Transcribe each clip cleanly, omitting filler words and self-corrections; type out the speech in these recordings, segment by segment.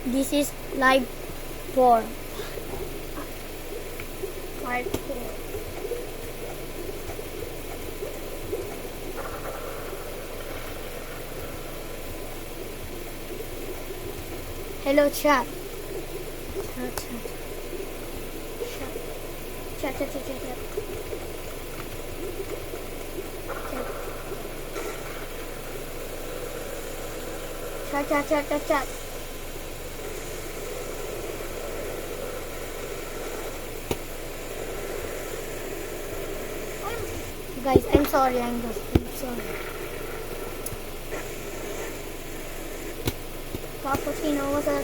This is live 4. Part 4. Hello chat. Chat. Chat. Guys, I'm sorry. I'm sorry. Cappuccino was a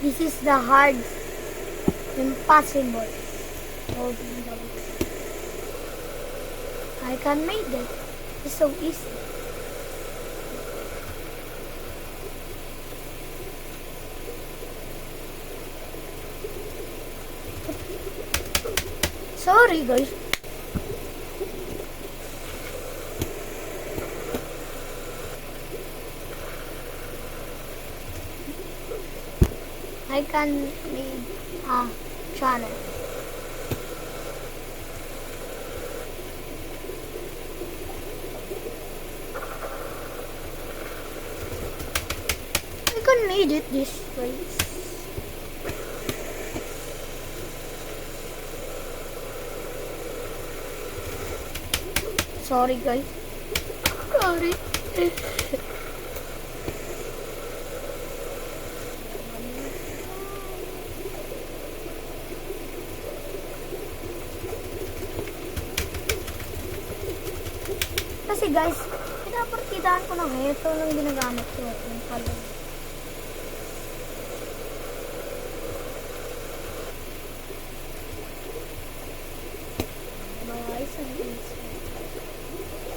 This is the hard, impossible. I can make it. It's so easy. Sorry guys. I can make a channel. I can make it this way. Sorry guys. Sorry. Kasi guys, pinapartidahan ko na ngayon. Ito lang ginagamit ko. Yung pala. Guys,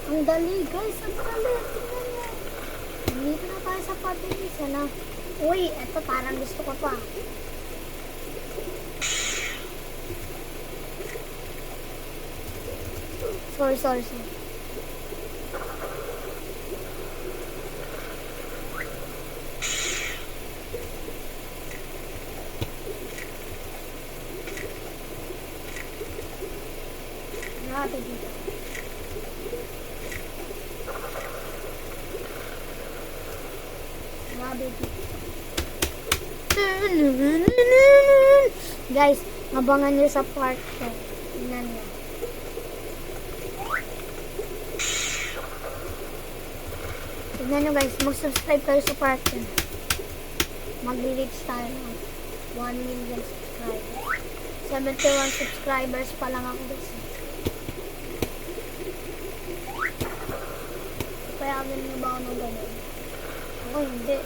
ang dali guys. Ang dali. Tingnan nyo. Dito na tayo sa pag-isa na. Uy, ito parang gusto ko pa. Sorry. Grabe dito. Guys, abangan nyo sa part 10. Tingnan nyo. Tingnan nyo guys, mag-subscribe kayo sa part 10. Mag-reach tayo ng 1 million subscribers. 71 subscribers pa lang ako guys. Kaya ganyan ba ako ng ganyan? Ako hindi.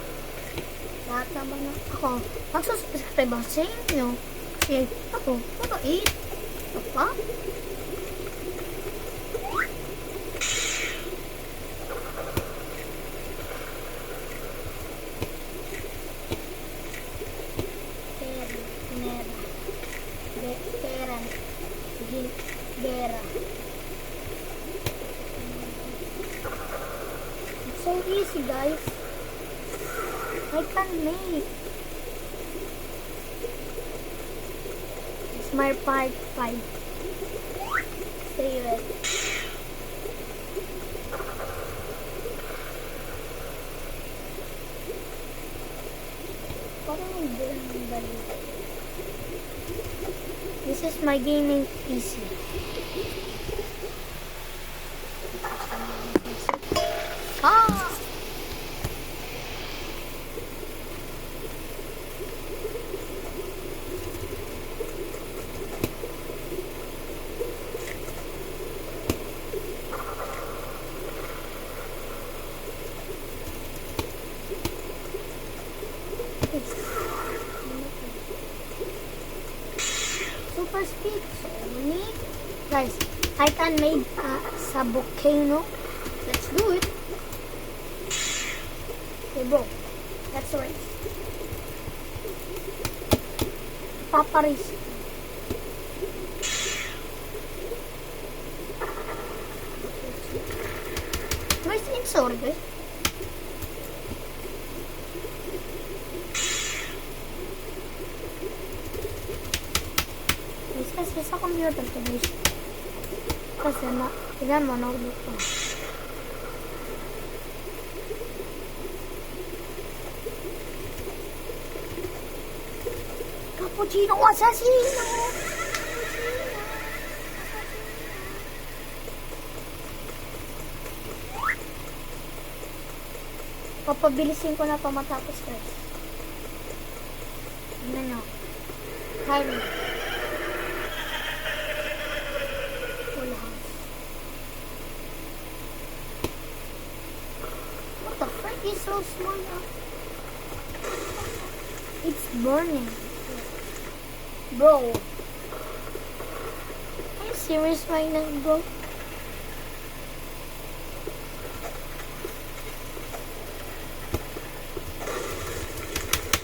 Lahat naman na ako. Magsusubscribe ako sa inyo. Kasi ako, mabait. Apa? Gera. It's so easy guys. I can make. It's my part 5. Stay ready. Parang hindi lang bali. This is my gaming PC. Ah! Super speed. So many. Guys, I can make a volcano. Let's do it. Okay, bro. That's right. Paparis. Guys, sorry guys. Kasi sa computer to guys. Kasi na, tignan mo, notebook to. Cappuccino assassino! Papabilisin ko na pa matapos guys. Tignan nyo. Time. What the frick is so small now? It's burning. Bro. Are you serious right now, bro?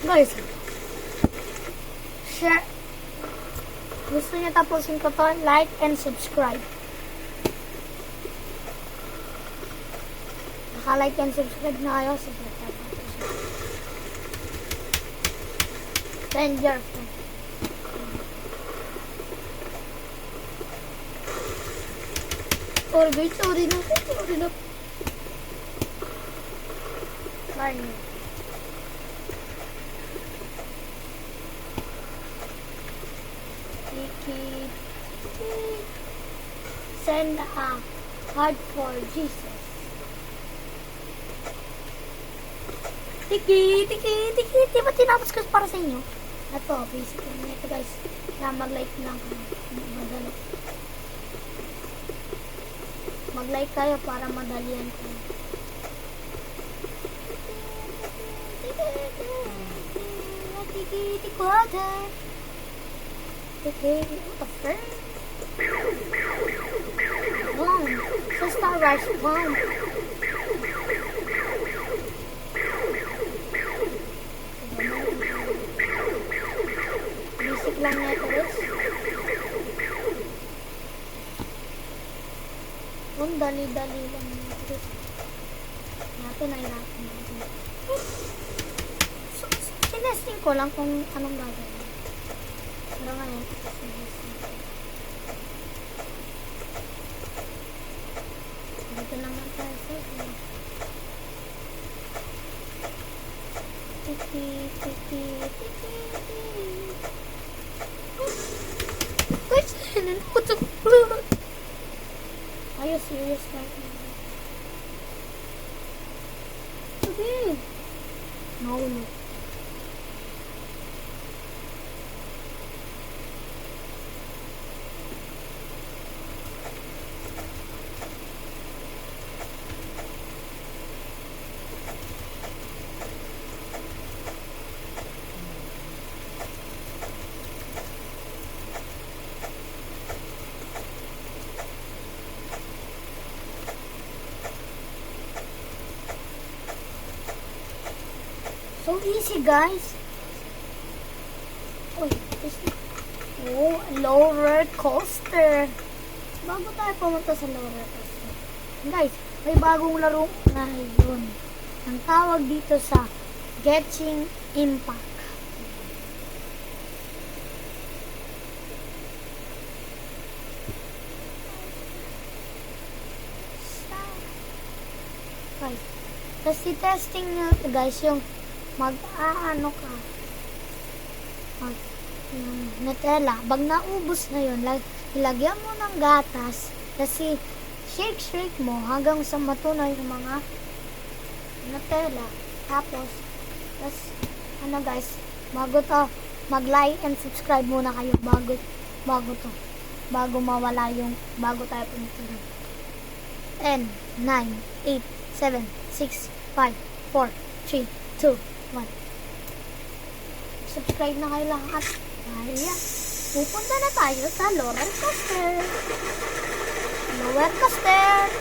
Guys, share. Gusto niyo tapusin ko to, like and subscribe. Naka-like and subscribe na kayo. Send your friend. Sorry guys, sorry na. Sorry. Send a heart for Jesus. Tiki. Di ba tinapos ko para sa inyo? Ito, basically. Ito guys. Na mag-like lang. Madali. Mag-like kayo para madalian ko. Tiki. Okay, what the frick? Boom. So Star Wars, boom. Basic lang na ito, guys. Boom, dali-dali lang na ito, guys. Natin ay natin. So, sinesting ko lang kung anong gagawin. Pero ngayon, dito naman tayo sa tiki. Wait, what the fuck? Are you serious right now? Okay. No. So easy, guys. Oh, roller coaster. Bago tayo pumunta sa roller coaster, guys, may bagong laro ngayon. Ang tawag dito sa Genshin Impact. Guys, kasi testing nyo ito, guys, yung mag-aano ka, Nutella. Pag naubos na yun, ilagyan mo ng gatas, kasi shake mo hanggang sa matunaw yung mga Nutella. Tapos ano guys, mag-like and subscribe muna kayo bago mawala yung bago tayo punta. 10, 9, 8, 7, 6, 5, 4, 3, 2, 1. Subscribe na kayo lahat. Kaya, pupunta na tayo sa roller coaster. Roller coaster.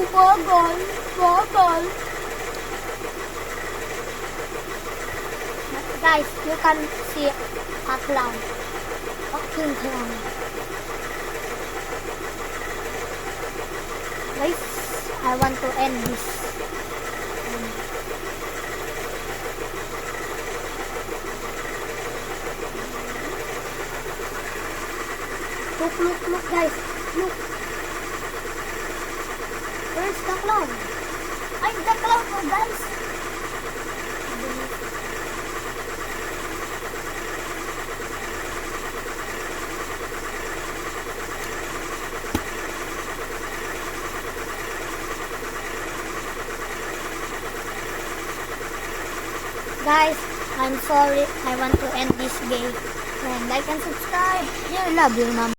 bagal. Bagal. Guys, you can see a clown. Fucking clown. Guys, I want to end this. Look, guys. Look. Where's the clown? I'm the clown, oh, guys. Guys, I'm sorry. I want to end this game. And like and subscribe. Yeah, love you, mom.